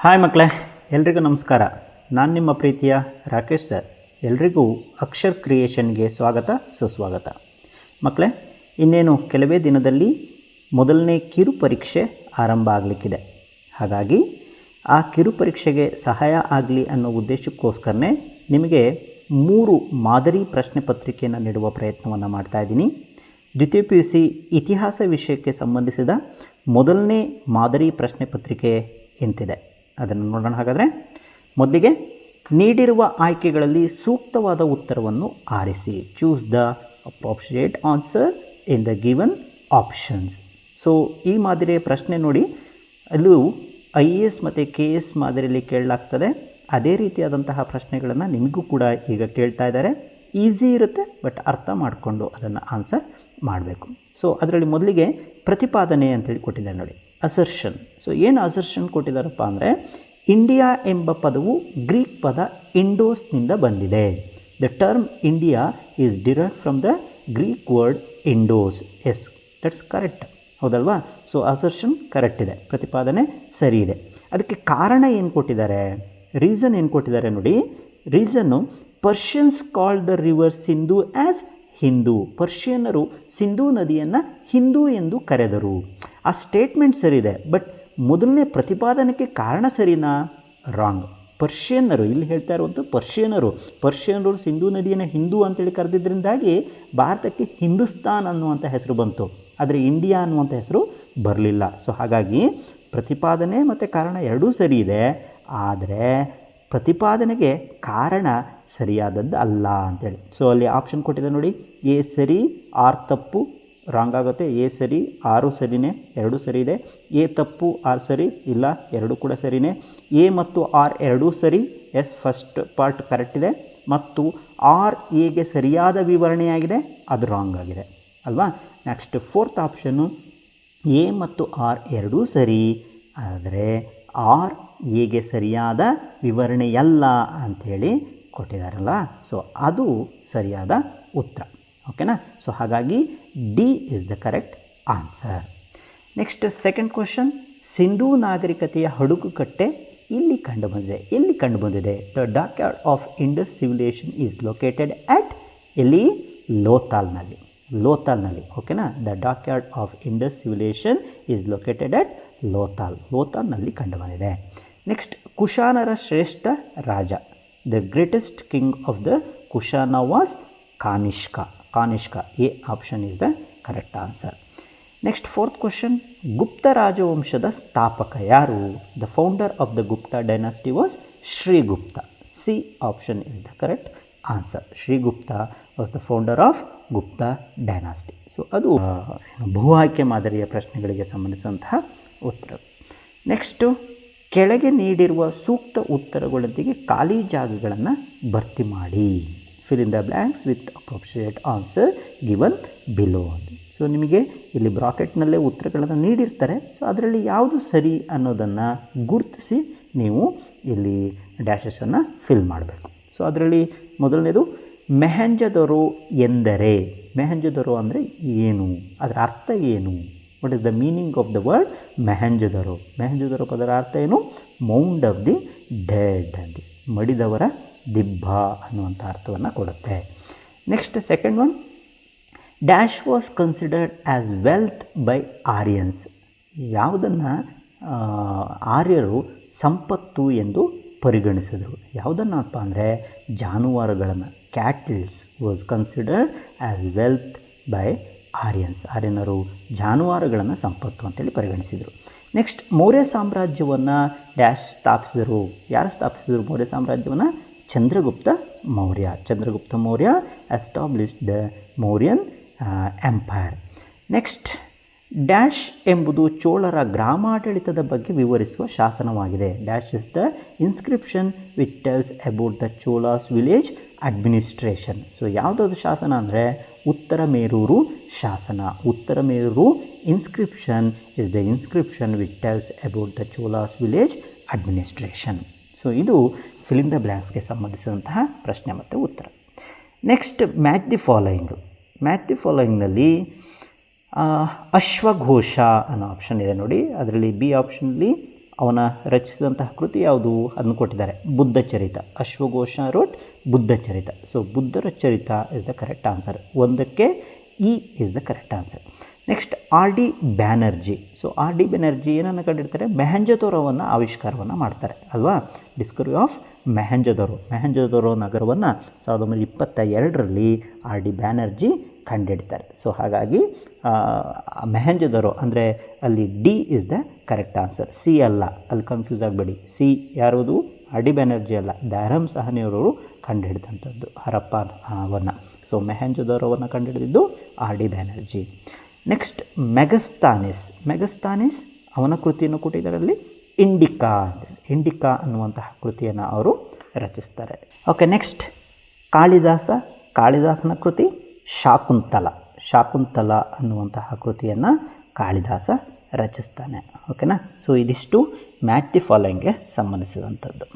Hi ಮಕ್ಕಳೇ, ಎಲ್ರಿಗೂ ನಮಸ್ಕಾರ. ನಾನು ನಿಮ್ಮ ಪ್ರೀತಿಯ ರಾಕೇಶ್ ಸರ್. ಎಲ್ರಿಗೂ ಅಕ್ಷರ್ ಕ್ರಿಯೇಷನ್ಗೆ ಸ್ವಾಗತ ಸುಸ್ವಾಗತ. ಮಕ್ಕಳೇ, ಇನ್ನೇನು ಕೆಲವೇ ದಿನದಲ್ಲಿ ಮೊದಲನೇ ಕಿರು ಪರೀಕ್ಷೆ ಆರಂಭ ಆಗಲಿಕ್ಕಿದೆ. ಹಾಗಾಗಿ ಆ ಕಿರು ಪರೀಕ್ಷೆಗೆ ಸಹಾಯ ಆಗಲಿ ಅನ್ನೋ ಉದ್ದೇಶಕ್ಕೋಸ್ಕರನೇ ನಿಮಗೆ 3 ಮಾದರಿ ಪ್ರಶ್ನೆ ಪತ್ರಿಕೆಯನ್ನು ನೀಡುವ ಪ್ರಯತ್ನವನ್ನು ಮಾಡ್ತಾಯಿದ್ದೀನಿ. ದ್ವಿತೀಯ PUC ಇತಿಹಾಸ ವಿಷಯಕ್ಕೆ ಸಂಬಂಧಿಸಿದ ಮೊದಲನೇ ಮಾದರಿ ಪ್ರಶ್ನೆ ಪತ್ರಿಕೆ ಇಂತಿದೆ. ಅದನ್ನು ನೋಡೋಣ. ಹಾಗಾದರೆ ಮೊದಲಿಗೆ ನೀಡಿರುವ ಆಯ್ಕೆಗಳಲ್ಲಿ ಸೂಕ್ತವಾದ ಉತ್ತರವನ್ನು ಆರಿಸಿ. Choose the appropriate answer in the given options. So ಈ ಮಾದರಿಯ ಪ್ರಶ್ನೆ ನೋಡಿ, ಅಲ್ಲೂ IAS ಮತ್ತು KS ಮಾದರಿಯಲ್ಲಿ ಕೇಳಲಾಗ್ತದೆ. ಅದೇ ರೀತಿಯಾದಂತಹ ಪ್ರಶ್ನೆಗಳನ್ನು ನಿಮಗೂ ಕೂಡ ಈಗ ಕೇಳ್ತಾ ಇದ್ದಾರೆ. ಈಸಿ ಇರುತ್ತೆ, ಬಟ್ ಅರ್ಥ ಮಾಡಿಕೊಂಡು ಅದನ್ನು ಆನ್ಸರ್ ಮಾಡಬೇಕು. ಸೊ ಅದರಲ್ಲಿ ಮೊದಲಿಗೆ ಪ್ರತಿಪಾದನೆ ಅಂತೇಳಿ ಕೊಟ್ಟಿದ್ದಾರೆ ನೋಡಿ, ಅಸರ್ಷನ್. ಸೊ ಏನು ಅಸರ್ಷನ್ ಕೊಟ್ಟಿದ್ದಾರಪ್ಪ ಅಂದರೆ, ಇಂಡಿಯಾ ಎಂಬ ಪದವು ಗ್ರೀಕ್ ಪದ ಇಂಡೋಸ್ನಿಂದ ಬಂದಿದೆ. The term India is derived from the Greek word Indos. Yes, that's correct, ಹೌದಲ್ವಾ? ಸೊ ಅಸರ್ಷನ್ ಕರೆಕ್ಟ್ ಇದೆ, ಪ್ರತಿಪಾದನೆ ಸರಿ ಇದೆ. ಅದಕ್ಕೆ ಕಾರಣ ಏನು ಕೊಟ್ಟಿದ್ದಾರೆ, ರೀಸನ್ ಏನು ಕೊಟ್ಟಿದ್ದಾರೆ ನೋಡಿ. Reason, Persians called the river Sindhu as Hindu. ಪರ್ಷಿಯನ್ನರು ಸಿಂಧೂ ನದಿಯನ್ನು ಹಿಂದೂ ಎಂದು ಕರೆದರು. ಆ ಸ್ಟೇಟ್ಮೆಂಟ್ ಸರಿ ಇದೆ, ಬಟ್ ಮೊದಲನೇ ಪ್ರತಿಪಾದನೆಗೆ ಕಾರಣ ಸರಿನಾ? ರಾಂಗ್. ಪರ್ಷಿಯನ್ನರು, ಇಲ್ಲಿ ಹೇಳ್ತಾ ಇರುವಂಥ ಪರ್ಷಿಯನ್ನರು ಸಿಂಧೂ ನದಿಯನ್ನು ಹಿಂದೂ ಅಂತೇಳಿ ಕರೆದಿದ್ದರಿಂದಾಗಿ ಭಾರತಕ್ಕೆ ಹಿಂದೂಸ್ತಾನ್ ಅನ್ನುವಂಥ ಹೆಸರು ಬಂತು, ಆದರೆ ಇಂಡಿಯಾ ಅನ್ನುವಂಥ ಹೆಸರು ಬರಲಿಲ್ಲ. ಸೊ ಹಾಗಾಗಿ ಪ್ರತಿಪಾದನೆ ಮತ್ತು ಕಾರಣ ಎರಡೂ ಸರಿ ಇದೆ, ಆದರೆ ಪ್ರತಿಪಾದನೆಗೆ ಕಾರಣ ಸರಿಯಾದದ್ದು ಅಲ್ಲ ಅಂಥೇಳಿ. ಸೊ ಅಲ್ಲಿ ಆಪ್ಷನ್ ಕೊಟ್ಟಿದೆ ನೋಡಿ, ಎ ಸರಿ, ಆರ್ ತಪ್ಪು, ರಾಂಗ್ ಆಗುತ್ತೆ. ಎ ಸರಿ, ಆರು ಸರಿನೇ, ಎರಡೂ ಸರಿ ಇದೆ. ಎ ತಪ್ಪು, ಆರ್ ಸರಿ, ಇಲ್ಲ, ಎರಡೂ ಕೂಡ ಸರಿನೇ. ಎ ಮತ್ತು ಆರ್ ಎರಡೂ ಸರಿ, ಎಸ್ ಫಸ್ಟ್ ಪಾರ್ಟ್ ಕರೆಕ್ಟ್ ಇದೆ. ಮತ್ತು ಆರ್ ಎಗೆ ಸರಿಯಾದ ವಿವರಣೆಯಾಗಿದೆ, ಅದು ರಾಂಗ್ ಆಗಿದೆ ಅಲ್ವಾ. ನೆಕ್ಸ್ಟ್ ಫೋರ್ತ್ ಆಪ್ಷನ್ನು, ಎ ಮತ್ತು ಆರ್ ಎರಡೂ ಸರಿ, ಆದರೆ ಆರ್ ಎಗೆ ಸರಿಯಾದ ವಿವರಣೆಯಲ್ಲ ಅಂಥೇಳಿ ಕೊಟ್ಟಿದ್ದಾರಲ್ಲ. ಸೊ ಅದು ಸರಿಯಾದ ಉತ್ತರ, ಓಕೆನಾ. ಸೊ ಹಾಗಾಗಿ D is the correct answer. Next second question, Sindhu ನಾಗರಿಕತೆಯ ಹಡಗುಕಟ್ಟೆ ಇಲ್ಲಿ ಕಂಡುಬಂದಿದೆ. ಎಲ್ಲಿ ಕಂಡುಬಂದಿದೆ? The dockyard of Indus civilisation is located at, ಎಲ್ಲಿ? ಲೋಥಾಲ್ನಲ್ಲಿ, ಓಕೆನಾ. The dockyard of Indus civilisation is located at ಲೋಥಾಲ್ನಲ್ಲಿ ಕಂಡುಬಂದಿದೆ. ನೆಕ್ಸ್ಟ್, ಕುಶಾನರ ಶ್ರೇಷ್ಠ ರಾಜ, the greatest king of the Kushana was Kanishka. A option is the correct answer. Next fourth question, Gupta ರಾಜವಂಶದ ಸ್ಥಾಪಕ ಯಾರು? The founder of the Gupta dynasty was Sri Gupta. C option is the correct answer. Sri Gupta was the founder of Gupta dynasty. So ಅದು ಬಹು ಆಯ್ಕೆ ಮಾದರಿಯ ಪ್ರಶ್ನೆಗಳಿಗೆ ಸಂಬಂಧಿಸಿದಂತಹ ಉತ್ತರ. Next, ಕೆಳಗೆ ನೀಡಿರುವ ಸೂಕ್ತ ಉತ್ತರಗಳೊಂದಿಗೆ ಖಾಲಿ ಜಾಗಗಳನ್ನು ಭರ್ತಿ ಮಾಡಿ. Fill in the blanks with appropriate answer given below. So ನಿಮಗೆ ಇಲ್ಲಿ ಬ್ರಾಕೆಟ್ನಲ್ಲೇ ಉತ್ತರಗಳನ್ನು ನೀಡಿರ್ತಾರೆ. ಸೊ ಅದರಲ್ಲಿ ಯಾವುದು ಸರಿ ಅನ್ನೋದನ್ನು ಗುರುತಿಸಿ ನೀವು ಇಲ್ಲಿ ಡ್ಯಾಶಸನ್ನು ಫಿಲ್ ಮಾಡಬೇಕು. ಸೊ ಅದರಲ್ಲಿ ಮೊದಲನೇದು, ಮೆಹಂಜದೊರೋ ಎಂದರೆ. ಮೆಹಂಜದೊರೋ ಅಂದರೆ ಏನು? ಅದರ ಅರ್ಥ ಏನು? What is the meaning of the word Mohenjodaro? Mohenjodaro ಪದರ ಅರ್ಥ ಏನು? ಮೌಂಡ್ ಆಫ್ ದಿ ಡೆಡ್ ಅಂತ, ಮಡಿದವರ ದಿಬ್ಬ ಅನ್ನುವಂಥ ಅರ್ಥವನ್ನು ಕೊಡುತ್ತೆ. Next second one, dash was considered as wealth by Aryans. ಯಾವುದನ್ನು ಆರ್ಯರು ಸಂಪತ್ತು ಎಂದು ಪರಿಗಣಿಸಿದರು? ಯಾವುದನ್ನಪ್ಪ ಅಂದರೆ ಜಾನುವಾರುಗಳನ್ನು. Cattles was considered as wealth by Aryans. ಆರ್ಯನರು ಜಾನುವಾರುಗಳನ್ನು ಸಂಪತ್ತು ಅಂತೇಳಿ ಪರಿಗಣಿಸಿದರು. ನೆಕ್ಸ್ಟ್, ಮೌರ್ಯ ಸಾಮ್ರಾಜ್ಯವನ್ನು ಡ್ಯಾಶ್ ಸ್ಥಾಪಿಸಿದರು. ಯಾರು ಸ್ಥಾಪಿಸಿದರು ಮೌರ್ಯ ಸಾಮ್ರಾಜ್ಯವನ್ನು? Chandragupta Maurya established the Mauryan empire. Next, dash ಎಂಬುದು ಚೋಳರ ಗ್ರಾಮಾಡಳಿತದ ಬಗ್ಗೆ ವಿವರಿಸುವ ಶಾಸನವಾಗಿದೆ. Dash is the inscription which tells about the Cholas village administration. So ಯಾವುದಾದ್ರು ಶಾಸನ ಅಂದರೆ ಉತ್ತರ ಮೇರೂರು ಶಾಸನ. Uttaramerur inscription is the inscription which tells about the Cholas village administration. So ಇದು ಫಿಲ್ ಇನ್ ದ ಬ್ಲ್ಯಾಂಕ್ಸ್ಗೆ ಸಂಬಂಧಿಸಿದಂತಹ ಪ್ರಶ್ನೆ ಮತ್ತು ಉತ್ತರ. ನೆಕ್ಸ್ಟ್, ಮ್ಯಾಚ್ ದಿ ಫಾಲೋಯಿಂಗ್ನಲ್ಲಿ ಅಶ್ವಘೋಷ ಅನ್ನೋ ಆಪ್ಷನ್ ಇದೆ ನೋಡಿ. ಅದರಲ್ಲಿ ಬಿ ಆಪ್ಷನ್ಲಿ ಅವನ ರಚಿಸಿದಂತಹ ಕೃತಿ ಯಾವುದು ಅದನ್ನು ಕೊಟ್ಟಿದ್ದಾರೆ. ಬುದ್ಧ ಚರಿತ. ಅಶ್ವಘೋಷ ರೋಟ್ ಬುದ್ಧ ಚರಿತ. ಸೊ ಬುದ್ಧರ ಚರಿತ ಇಸ್ ದ ಕರೆಕ್ಟ್ ಆನ್ಸರ್. ಒಂದಕ್ಕೆ E is the correct answer. Next R D Banerjee. So R D Banerjee ಏನನ್ನು ಕಂಡಿರ್ತಾರೆ? ಮೆಹೆಂಜೊದೊರೊವನ್ನು ಆವಿಷ್ಕಾರವನ್ನು ಮಾಡ್ತಾರೆ ಅಲ್ವಾ. ಡಿಸ್ಕವರಿ ಆಫ್ ಮೆಹೆಂಜೊದೊರೊ ನಗರವನ್ನು 1922ರಲ್ಲಿ ಆರ್ ಡಿ ಬ್ಯಾನರ್ಜಿ ಕಂಡುಹಿಡ್ತಾರೆ. ಸೊ ಹಾಗಾಗಿ ಮೆಹೆಂಜೊದೊರೊ ಅಂದರೆ ಅಲ್ಲಿ D is the correct answer. C ಅಲ್ಲ, ಅಲ್ಲಿ ಕನ್ಫ್ಯೂಸ್ ಆಗಬೇಡಿ. ಸಿ ಯಾವುದು? ಆರ್ ಡಿ ಬ್ಯಾನರ್ಜಿ ಅಲ್ಲ, ದಾರಮ್ ಸಾಹನಿಯವರವರು ಕಂಡುಹಿಡಿದಂಥದ್ದು ಹರಪ್ಪವನ್ನು. ಸೊ ಮೆಹೆಂಜೊದೊರೊವನ್ನು ಕಂಡುಹಿಡಿದಿದ್ದು R D Banerjee. Next Megasthenes ಅವನ ಕೃತಿಯನ್ನು ಕೊಟ್ಟಿದ್ದರಲ್ಲಿ ಇಂಡಿಕಾ ಅಂತೇಳಿ, ಇಂಡಿಕಾ ಅನ್ನುವಂತಹ ಕೃತಿಯನ್ನು ಅವರು ರಚಿಸ್ತಾರೆ. ಓಕೆ, ನೆಕ್ಸ್ಟ್ ಕಾಳಿದಾಸನ ಕೃತಿ ಶಾಕುಂತಲ ಅನ್ನುವಂತಹ ಕೃತಿಯನ್ನು ಕಾಳಿದಾಸ ರಚಿಸ್ತಾನೆ. ಓಕೆನಾ. ಸೊ ಇದಿಷ್ಟು ಮ್ಯಾಚ್ ದಿ ಫಾಲೋಯಿಂಗ್ಗೆ ಸಂಬಂಧಿಸಿದಂಥದ್ದು.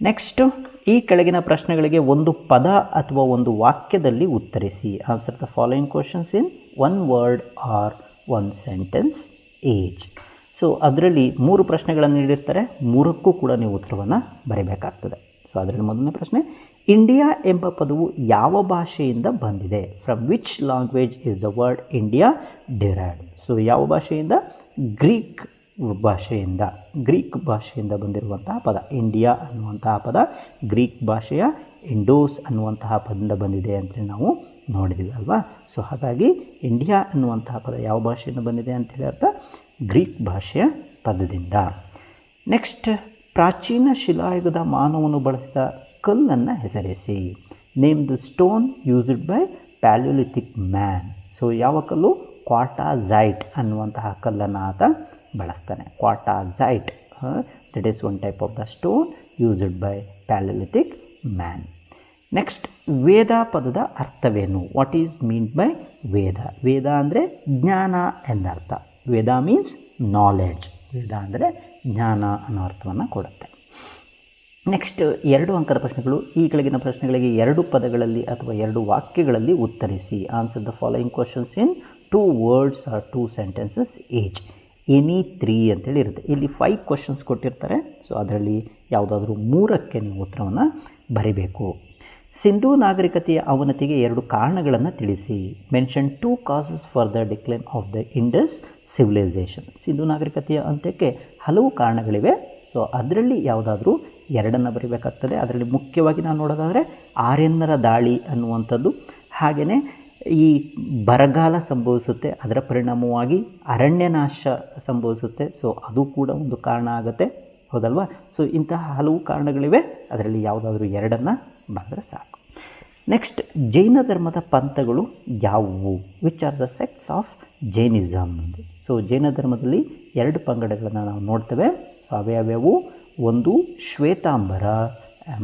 ನೆಕ್ಸ್ಟು ಈ ಕೆಳಗಿನ ಪ್ರಶ್ನೆಗಳಿಗೆ ಒಂದು ಪದ ಅಥವಾ ಒಂದು ವಾಕ್ಯದಲ್ಲಿ ಉತ್ತರಿಸಿ. Answer the following questions in one word or one sentence each. So ಅದರಲ್ಲಿ 3 ಪ್ರಶ್ನೆಗಳನ್ನು ನೀಡಿರ್ತಾರೆ, 3ಕ್ಕೂ ಕೂಡ ನೀವು ಉತ್ತರವನ್ನು ಬರೀಬೇಕಾಗ್ತದೆ. ಸೊ ಅದರಲ್ಲಿ ಮೊದಲನೇ ಪ್ರಶ್ನೆ, ಇಂಡಿಯಾ ಎಂಬ ಪದವು ಯಾವ ಭಾಷೆಯಿಂದ ಬಂದಿದೆ? From which language is the word India derived? So ಯಾವ ಭಾಷೆಯಿಂದ? ಗ್ರೀಕ್ ಭಾಷೆಯಿಂದ ಬಂದಿರುವಂತಹ ಪದ ಇಂಡಿಯಾ ಅನ್ನುವಂತಹ ಪದ ಗ್ರೀಕ್ ಭಾಷೆಯ ಇಂಡೋಸ್ ಅನ್ನುವಂತಹ ಪದದಿಂದ ಬಂದಿದೆ ಅಂತೇಳಿ ನಾವು ನೋಡಿದ್ವಿ ಅಲ್ವಾ. ಸೊ ಹಾಗಾಗಿ ಇಂಡಿಯಾ ಅನ್ನುವಂತಹ ಪದ ಯಾವ ಭಾಷೆಯಿಂದ ಬಂದಿದೆ ಅಂತೇಳಿ ಅರ್ಥ, ಗ್ರೀಕ್ ಭಾಷೆಯ ಪದದಿಂದ. ನೆಕ್ಸ್ಟ್, ಪ್ರಾಚೀನ ಶಿಲಾಯುಗದ ಮಾನವನು ಬಳಸಿದ ಕಲ್ಲನ್ನು ಹೆಸರಿಸಿ. Name the stone used by palaeolithic man. So ಯಾವ ಕಲ್ಲು? ಕ್ವಾರ್ಟಾಝೈಟ್ ಅನ್ನುವಂತಹ ಕಲ್ಲನ್ನು ಆತ ಬಳಸ್ತಾನೆ. Quartzite that is one type of the stone used by palaeolithic man. Next, Veda ಪದದ ಅರ್ಥವೇನು? What is mean by Veda? Veda ಅಂದರೆ ಜ್ಞಾನ ಎಂದರ್ಥ. ವೇದ ಮೀನ್ಸ್ ನಾಲೆಡ್ಜ್. ವೇದ ಅಂದರೆ ಜ್ಞಾನ ಅನ್ನೋ ಅರ್ಥವನ್ನು ಕೊಡುತ್ತೆ. ನೆಕ್ಸ್ಟ್ 2 ಅಂಕದ ಪ್ರಶ್ನೆಗಳು. ಈ ಕೆಳಗಿನ ಪ್ರಶ್ನೆಗಳಿಗೆ 2 ಪದಗಳಲ್ಲಿ ಅಥವಾ 2 ವಾಕ್ಯಗಳಲ್ಲಿ ಉತ್ತರಿಸಿ. Answer the following questions in 2 words or 2 sentences each. Any 3 ಅಂತೇಳಿ ಇರುತ್ತೆ. ಇಲ್ಲಿ 5 ಕ್ವಶನ್ಸ್ ಕೊಟ್ಟಿರ್ತಾರೆ. ಸೊ ಅದರಲ್ಲಿ ಯಾವುದಾದ್ರೂ 3ಕ್ಕೆ ನೀವು ಉತ್ತರವನ್ನು ಬರೀಬೇಕು. ಸಿಂಧೂ ನಾಗರಿಕತೆಯ ಅವನತಿಗೆ 2 ಕಾರಣಗಳನ್ನು ತಿಳಿಸಿ. Mention 2 causes for the decline of the Indus civilisation. Sindhu ನಾಗರಿಕತೆಯ ಅಂತ್ಯಕ್ಕೆ ಹಲವು ಕಾರಣಗಳಿವೆ. ಸೊ ಅದರಲ್ಲಿ ಯಾವುದಾದ್ರೂ 2 ಬರೀಬೇಕಾಗ್ತದೆ. ಅದರಲ್ಲಿ ಮುಖ್ಯವಾಗಿ ನಾವು ನೋಡೋದಾದರೆ ಆರ್ಯನ್ನರ ದಾಳಿ ಅನ್ನುವಂಥದ್ದು, ಹಾಗೆಯೇ ಈ ಬರಗಾಲ ಸಂಭವಿಸುತ್ತೆ, ಅದರ ಪರಿಣಾಮವಾಗಿ ಅರಣ್ಯನಾಶ ಸಂಭವಿಸುತ್ತೆ. ಸೊ ಅದು ಕೂಡ ಒಂದು ಕಾರಣ ಆಗುತ್ತೆ, ಹೌದಲ್ವಾ. ಸೊ ಇಂತಹ ಹಲವು ಕಾರಣಗಳಿವೆ, ಅದರಲ್ಲಿ ಯಾವುದಾದ್ರೂ 2 ಬಂದರೆ ಸಾಕು. ನೆಕ್ಸ್ಟ್, ಜೈನ ಧರ್ಮದ ಪಂಥಗಳು ಯಾವುವು? Which are the sects of Jainism? So Jaina ಧರ್ಮದಲ್ಲಿ 2 ಪಂಗಡಗಳನ್ನು ನಾವು ನೋಡ್ತೇವೆ. ಸೊ ಅವ್ಯಾವ್ಯಾವು? ಒಂದು ಶ್ವೇತಾಂಬರ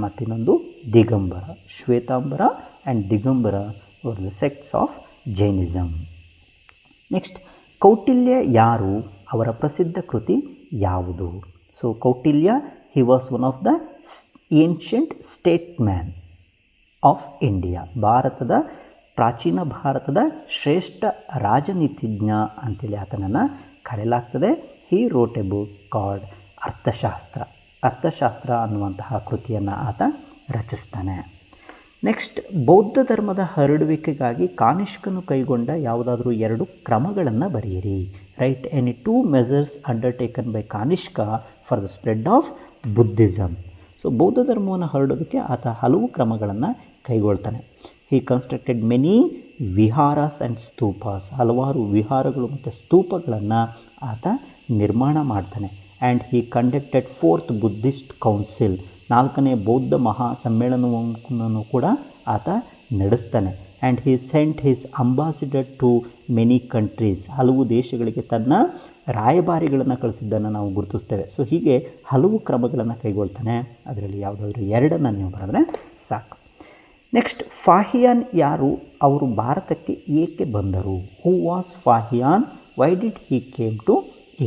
ಮತ್ತಿನ್ನೊಂದು Digambara. Shvetambara and Digambara were the sects of Jainism. Next, Kautilya ಯಾರು? ಅವರ ಪ್ರಸಿದ್ಧ ಕೃತಿ ಯಾವುದು? So Kautilya, he was one of the ancient statesmen of India. ಪ್ರಾಚೀನ ಭಾರತದ ಶ್ರೇಷ್ಠ ರಾಜನೀತಿಜ್ಞ ಅಂತೇಳಿ ಆತನನ್ನು ಕರೆಯಲಾಗ್ತದೆ. he wrote a book called ಅರ್ಥಶಾಸ್ತ್ರ ಅನ್ನುವಂತಹ ಕೃತಿಯನ್ನು ಆತ ರಚಿಸ್ತಾನೆ. ನೆಕ್ಸ್ಟ್, ಬೌದ್ಧ ಧರ್ಮದ ಹರಡುವಿಕೆಗಾಗಿ ಕಾನಿಷ್ಕನು ಕೈಗೊಂಡ ಯಾವುದಾದ್ರೂ 2 ಕ್ರಮಗಳನ್ನು ಬರೆಯಿರಿ. Write any 2 measures undertaken by Kanishka for the spread of Buddhism. So ಬೌದ್ಧ ಧರ್ಮವನ್ನು ಹರಡೋದಕ್ಕೆ ಆತ ಹಲವು ಕ್ರಮಗಳನ್ನು ಕೈಗೊಳ್ತಾನೆ. He constructed many viharas and stupas. ಹಲವಾರು ವಿಹಾರಗಳು ಮತ್ತು ಸ್ತೂಪಗಳನ್ನು ಆತ ನಿರ್ಮಾಣ ಮಾಡ್ತಾನೆ. And he conducted 4th Buddhist council. 4ನೇ ಬೌದ್ಧ ಮಹಾ ಸಮ್ಮೇಳನವನ್ನು ಕೂಡ ಆತ ನಡೆಸ್ತಾನೆ. And he sent his ambassador to many countries. ಹಲವು ದೇಶಗಳಿಗೆ ತನ್ನ ರಾಯಭಾರಿಗಳನ್ನು ಕಳಿಸಿದ್ದನ್ನು ನಾವು ಗುರುತಿಸ್ತೇವೆ. ಸೊ ಹೀಗೆ ಹಲವು ಕ್ರಮಗಳನ್ನು ಕೈಗೊಳ್ತಾನೆ. ಅದರಲ್ಲಿ ಯಾವುದಾದ್ರೂ 2 ನೀವು ಬರೆದ್ರೆ ಸಾಕು. ನೆಕ್ಸ್ಟ್, ಫಾಹಿಯಾನ್ ಯಾರು? ಅವರು ಭಾರತಕ್ಕೆ ಏಕೆ ಬಂದರು? Who was Fahien? Why did he came to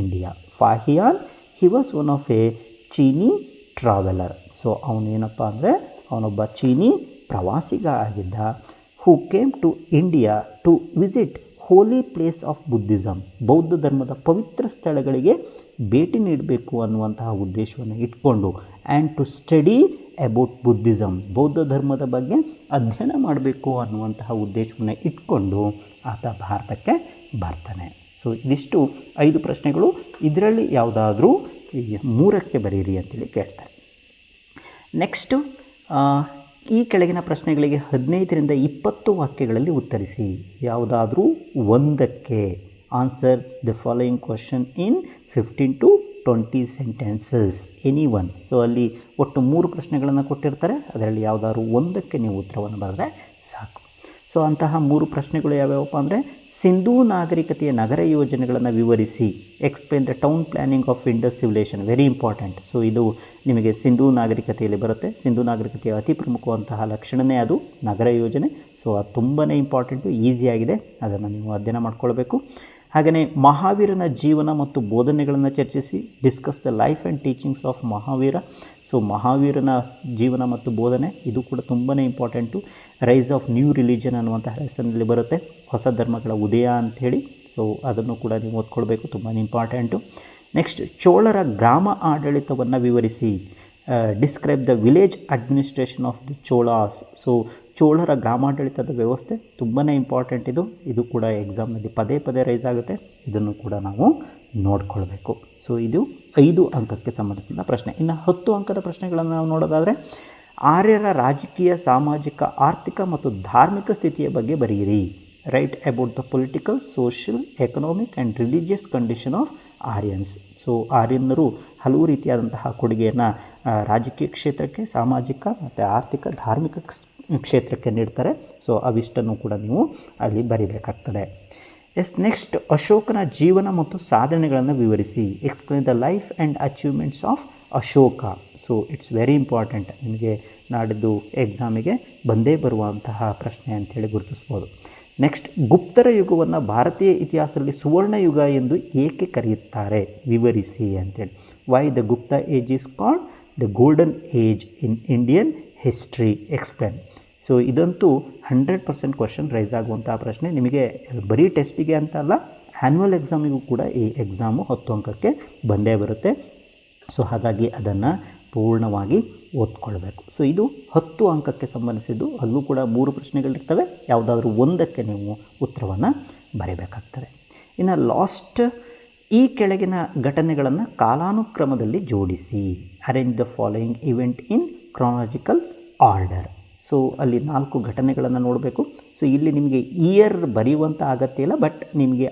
India? Fahien, he was one of a ಚೀನಿ ಟ್ರಾವೆಲರ್. ಸೊ ಅವನೇನಪ್ಪ ಅಂದರೆ ಅವನೊಬ್ಬ ಚೀನಿ ಪ್ರವಾಸಿಗ ಆಗಿದ್ದ. Who came to India to visit holy place of Buddhism, ಬೌದ್ಧ ಧರ್ಮದ ಪವಿತ್ರ ಸ್ಥಳಗಳಿಗೆ ಭೇಟಿ ನೀಡಬೇಕು ಅನ್ನುವಂತಹ ಉದ್ದೇಶವನ್ನು ಇಟ್ಕೊಂಡು, and to study about Buddhism, ಬೌದ್ಧ ಧರ್ಮದ ಬಗ್ಗೆ ಅಧ್ಯಯನ ಮಾಡಬೇಕು ಅನ್ನುವಂತಹ ಉದ್ದೇಶವನ್ನು ಇಟ್ಕೊಂಡು ಆತ ಭಾರತಕ್ಕೆ ಬರ್ತಾನೆ. ಸೊ ಇದಿಷ್ಟು 5 ಪ್ರಶ್ನೆಗಳು. ಇದರಲ್ಲಿ ಯಾವುದಾದ್ರೂ 3ಕ್ಕೆ ಬರೀರಿ ಅಂತೇಳಿ ಕೇಳ್ತಾರೆ. ನೆಕ್ಸ್ಟು ಈ ಕೆಳಗಿನ ಪ್ರಶ್ನೆಗಳಿಗೆ 15ರಿಂದ 20 ವಾಕ್ಯಗಳಲ್ಲಿ ಉತ್ತರಿಸಿ. ಯಾವುದಾದ್ರೂ ಒಂದಕ್ಕೆ answer the following question in 15 to 20 sentences, any one. So ಅಲ್ಲಿ ಒಟ್ಟು 3 ಪ್ರಶ್ನೆಗಳನ್ನು ಕೊಟ್ಟಿರ್ತಾರೆ, ಅದರಲ್ಲಿ ಯಾವುದಾದ್ರೂ ಒಂದಕ್ಕೆ ನೀವು ಉತ್ತರವನ್ನು ಬರೆದ್ರೆ ಸಾಕು. ಸೊ ಅಂತಹ 3 ಪ್ರಶ್ನೆಗಳು ಯಾವ್ಯಾವಪ್ಪ ಅಂದರೆ, ಸಿಂಧೂ ನಾಗರಿಕತೆಯ ನಗರ ಯೋಜನೆಗಳನ್ನು ವಿವರಿಸಿ, explain the town planning of Indus civilisation, very important. So ಇದು ನಿಮಗೆ ಸಿಂಧೂ ನಾಗರಿಕತೆಯಲ್ಲಿ ಬರುತ್ತೆ. ಸಿಂಧೂ ನಾಗರಿಕತೆಯ ಅತಿ ಪ್ರಮುಖವಂತಹ ಲಕ್ಷಣವೇ ಅದು ನಗರ ಯೋಜನೆ. ಸೊ ಅದು ತುಂಬಾ ಇಂಪಾರ್ಟೆಂಟು, ಈಸಿಯಾಗಿದೆ, ಅದನ್ನು ನೀವು ಅಧ್ಯಯನ ಮಾಡ್ಕೊಳ್ಬೇಕು. ಹಾಗೆಯೇ ಮಹಾವೀರನ ಜೀವನ ಮತ್ತು ಬೋಧನೆಗಳನ್ನು ಚರ್ಚಿಸಿ, discuss the life and teachings of Mahavira. So ಮಹಾವೀರನ ಜೀವನ ಮತ್ತು ಬೋಧನೆ ಇದು ಕೂಡ ತುಂಬಾ important. Rise of new religion ಅನ್ನುವಂತಹ ಹೆಸರಿನಲ್ಲಿ ಬರುತ್ತೆ, ಹೊಸ ಧರ್ಮಗಳ ಉದಯ ಅಂಥೇಳಿ. ಸೊ ಅದನ್ನು ಕೂಡ ನೀವು ಓದ್ಕೊಳ್ಬೇಕು, ತುಂಬಾ ಇಂಪಾರ್ಟೆಂಟು. ನೆಕ್ಸ್ಟ್, ಚೋಳರ ಗ್ರಾಮ ಆಡಳಿತವನ್ನು ವಿವರಿಸಿ, describe the village administration of the Cholas. So ಚೋಳರ ಗ್ರಾಮಾಡಳಿತದ ವ್ಯವಸ್ಥೆ ತುಂಬಾ ಇಂಪಾರ್ಟೆಂಟ್. ಇದು ಕೂಡ ಎಕ್ಸಾಮ್ನಲ್ಲಿ ಪದೇ ಪದೇ ರೈಸ್ ಆಗುತ್ತೆ, ಇದನ್ನು ಕೂಡ ನಾವು ನೋಡ್ಕೊಳ್ಬೇಕು. ಸೊ ಇದು 5 ಅಂಕಕ್ಕೆ ಸಂಬಂಧಿಸಿದ ಪ್ರಶ್ನೆ. ಇನ್ನು 10 ಅಂಕದ ಪ್ರಶ್ನೆಗಳನ್ನು ನಾವು ನೋಡೋದಾದರೆ, ಆರ್ಯರ ರಾಜಕೀಯ, ಸಾಮಾಜಿಕ, ಆರ್ಥಿಕ ಮತ್ತು ಧಾರ್ಮಿಕ ಸ್ಥಿತಿಯ ಬಗ್ಗೆ ಬರೆಯಿರಿ. Write about the political, social, economic and religious condition of Aryans. So ಆರ್ಯನ್ನರು ಹಲವು ರೀತಿಯಾದಂತಹ ಕೊಡುಗೆಯನ್ನು ರಾಜಕೀಯ ಕ್ಷೇತ್ರಕ್ಕೆ, ಸಾಮಾಜಿಕ ಮತ್ತು ಆರ್ಥಿಕ, ಧಾರ್ಮಿಕ ಕ್ಷೇತ್ರಕ್ಕೆ ನೀಡ್ತಾರೆ. ಸೊ ಅವಿಷ್ಟನ್ನು ಕೂಡ ನೀವು ಅಲ್ಲಿ ಬರೀಬೇಕಾಗ್ತದೆ. ನೆಕ್ಸ್ಟ್, ಅಶೋಕನ ಜೀವನ ಮತ್ತು ಸಾಧನೆಗಳನ್ನು ವಿವರಿಸಿ, explain the life and achievements of Ashoka. So it's very important, ನಿಮಗೆ ನಾಡಿದ್ದು ಎಕ್ಸಾಮಿಗೆ ಬಂದೇ ಬರುವಂತಹ ಪ್ರಶ್ನೆ ಅಂಥೇಳಿ ಗುರುತಿಸ್ಬೋದು. ನೆಕ್ಸ್ಟ್, ಗುಪ್ತರ ಯುಗವನ್ನು ಭಾರತೀಯ ಇತಿಹಾಸದಲ್ಲಿ ಸುವರ್ಣ ಯುಗ ಎಂದು ಏಕೆ ಕರೆಯುತ್ತಾರೆ, ವಿವರಿಸಿ ಅಂತೇಳಿ. Why the Gupta age is called the golden age in Indian history, explain. So ಇದಂತೂ 100% ಕ್ವಶನ್ ರೈಸ್ ಆಗುವಂತಹ ಪ್ರಶ್ನೆ. ನಿಮಗೆ ಬರೀ ಟೆಸ್ಟಿಗೆ ಅಂತ ಅಲ್ಲ, ಆ್ಯನ್ಯುವಲ್ ಎಕ್ಸಾಮಿಗೂ ಕೂಡ ಈ ಎಕ್ಸಾಮು 10 ಅಂಕಕ್ಕೆ ಬಂದೇ ಬರುತ್ತೆ. ಸೊ ಹಾಗಾಗಿ ಅದನ್ನು ಪೂರ್ಣವಾಗಿ ಓದ್ಕೊಳ್ಬೇಕು. ಸೊ ಇದು 10 ಅಂಕಕ್ಕೆ ಸಂಬಂಧಿಸಿದ್ದು. ಅಲ್ಲೂ ಕೂಡ 3 ಪ್ರಶ್ನೆಗಳಿರ್ತವೆ, ಯಾವುದಾದ್ರೂ ಒಂದಕ್ಕೆ ನೀವು ಉತ್ತರವನ್ನು ಬರೀಬೇಕಾಗ್ತದೆ. ಇನ್ನು ಲಾಸ್ಟ್, ಈ ಕೆಳಗಿನ ಘಟನೆಗಳನ್ನು ಕಾಲಾನುಕ್ರಮದಲ್ಲಿ ಜೋಡಿಸಿ, arrange the following event in chronological order. So ಅಲ್ಲಿ 4 ಘಟನೆಗಳನ್ನು ನೋಡಬೇಕು. ಸೊ ಇಲ್ಲಿ ನಿಮಗೆ ಇಯರ್ ಬರೆಯುವಂಥ ಅಗತ್ಯ ಇಲ್ಲ, ಬಟ್ ನಿಮಗೆ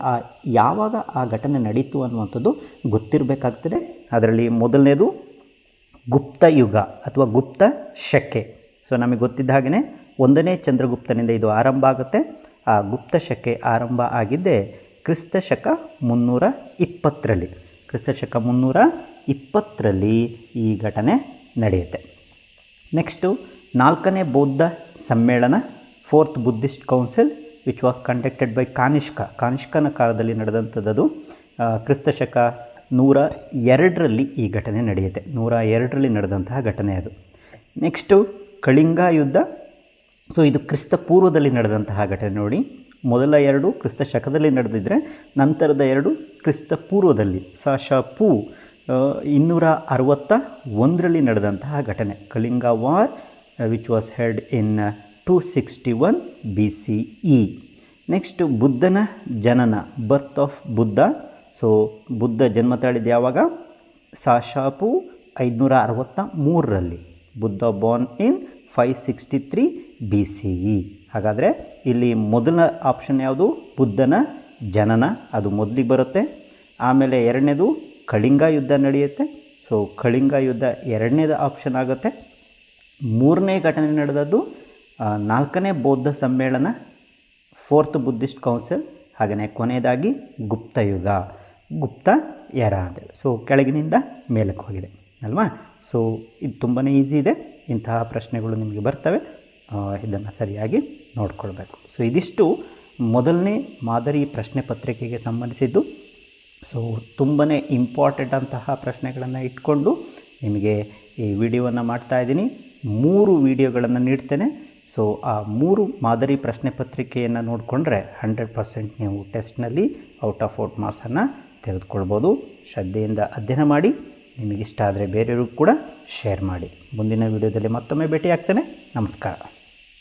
ಯಾವಾಗ ಆ ಘಟನೆ ನಡೀತು ಅನ್ನುವಂಥದ್ದು ಗೊತ್ತಿರಬೇಕಾಗ್ತದೆ. ಅದರಲ್ಲಿ ಮೊದಲನೇದು ಗುಪ್ತ ಯುಗ ಅಥವಾ ಗುಪ್ತ ಶಕೆ. ಸೊ ನಮಗೆ ಗೊತ್ತಿದ್ದ ಹಾಗೆಯೇ 1ನೇ ಚಂದ್ರಗುಪ್ತನಿಂದ ಇದು ಆರಂಭ ಆಗುತ್ತೆ. ಆ ಗುಪ್ತ ಶಕೆ ಆರಂಭ ಆಗಿದ್ದೇ ಕ್ರಿಸ್ತ ಶಕ 320ರಲ್ಲಿ. ಕ್ರಿಸ್ತ ಶಕ 320ರಲ್ಲಿ ಈ ಘಟನೆ ನಡೆಯುತ್ತೆ. ನೆಕ್ಸ್ಟು 4ನೇ ಬೌದ್ಧ ಸಮ್ಮೇಳನ, 4th Buddhist council which was conducted by ಕಾನಿಷ್ಕನ ಕಾಲದಲ್ಲಿ ನಡೆದಂಥದ್ದು. ಕ್ರಿಸ್ತ ಶಕ 102ರಲ್ಲಿ ಈ ಘಟನೆ ನಡೆಯುತ್ತೆ. 102ರಲ್ಲಿ ನಡೆದಂತಹ ಘಟನೆ ಅದು. ನೆಕ್ಸ್ಟು ಕಳಿಂಗ ಯುದ್ಧ. ಸೊ ಇದು ಕ್ರಿಸ್ತ ಪೂರ್ವದಲ್ಲಿ ನಡೆದಂತಹ ಘಟನೆ ನೋಡಿ. ಮೊದಲ 2 ಕ್ರಿಸ್ತ ಶಕದಲ್ಲಿ ನಡೆದಿದ್ದರೆ, ನಂತರದ 2 ಕ್ರಿಸ್ತ ಪೂರ್ವದಲ್ಲಿ ಸ.ಶ.ಪೂ 261ರಲ್ಲಿ ನಡೆದಂತಹ ಘಟನೆ, Kalinga war which was held in 261 BCE. Next ಬುದ್ಧನ ಜನನ, birth of Buddha. So Buddha ಜನ್ಮ ತಾಳಿದ್ದು ಯಾವಾಗ, ಸ.ಶ.ಪೂ 563ರಲ್ಲಿ. Buddha born in 563 BCE. ಹಾಗಾದರೆ ಇಲ್ಲಿ ಮೊದಲ ಆಪ್ಷನ್ ಯಾವುದು, ಬುದ್ಧನ ಜನನ, ಅದು ಮೊದಲಿಗೆ ಬರುತ್ತೆ. ಆಮೇಲೆ 2ನೇದು ಕಳಿಂಗ ಯುದ್ಧ ನಡೆಯುತ್ತೆ. ಸೊ ಕಳಿಂಗ ಯುದ್ಧ 2ನೇದು ಆಪ್ಷನ್ ಆಗುತ್ತೆ. 3ನೇ ಘಟನೆ ನಡೆದದ್ದು 4ನೇ ಬೌದ್ಧ ಸಮ್ಮೇಳನ, 4th ಬುದ್ಧಿಸ್ಟ್ ಕೌನ್ಸಿಲ್, ಹಾಗೆಯೇ ಕೊನೆಯದಾಗಿ ಗುಪ್ತ ಯುಗ, ಗುಪ್ತ ಎರ ಅಂತೇಳಿ. ಸೊ ಕೆಳಗಿನಿಂದ ಮೇಲಕ್ಕೆ ಹೋಗಿದೆ ಅಲ್ವಾ. ಸೊ ಇದು ತುಂಬಾ ಈಸಿ ಇದೆ, ಇಂತಹ ಪ್ರಶ್ನೆಗಳು ನಿಮಗೆ ಬರ್ತವೆ, ಇದನ್ನು ಸರಿಯಾಗಿ ನೋಡ್ಕೊಳ್ಬೇಕು. ಸೊ ಇದಿಷ್ಟು ಮೊದಲನೇ ಮಾದರಿ ಪ್ರಶ್ನೆ ಪತ್ರಿಕೆಗೆ ಸಂಬಂಧಿಸಿದ್ದು. ಸೊ ತುಂಬಾ ಇಂಪಾರ್ಟೆಂಟ್ ಅಂತಹ ಪ್ರಶ್ನೆಗಳನ್ನು ಇಟ್ಕೊಂಡು ನಿಮಗೆ ಈ ವಿಡಿಯೋವನ್ನು ಮಾಡ್ತಾಯಿದ್ದೀನಿ. 3 ವಿಡಿಯೋಗಳನ್ನು ನೀಡ್ತೇನೆ. ಸೊ ಆ 3 ಮಾದರಿ ಪ್ರಶ್ನೆ ಪತ್ರಿಕೆಯನ್ನು ನೋಡಿಕೊಂಡ್ರೆ 100% ನೀವು ಟೆಸ್ಟ್ನಲ್ಲಿ ಔಟ್ ಆಫ್ ಔಟ್ ಮಾರ್ಕ್ಸನ್ನು ತೆಗೆದುಕೊಳ್ಬೋದು. ಶ್ರದ್ಧೆಯಿಂದ ಅಧ್ಯಯನ ಮಾಡಿ. ನಿಮಗಿಷ್ಟ ಆದರೆ ಬೇರೆಯವ್ರಿಗೂ ಕೂಡ ಶೇರ್ ಮಾಡಿ. ಮುಂದಿನ ವಿಡಿಯೋದಲ್ಲಿ ಮತ್ತೊಮ್ಮೆ ಭೇಟಿ ಆಗ್ತೇನೆ. ನಮಸ್ಕಾರ.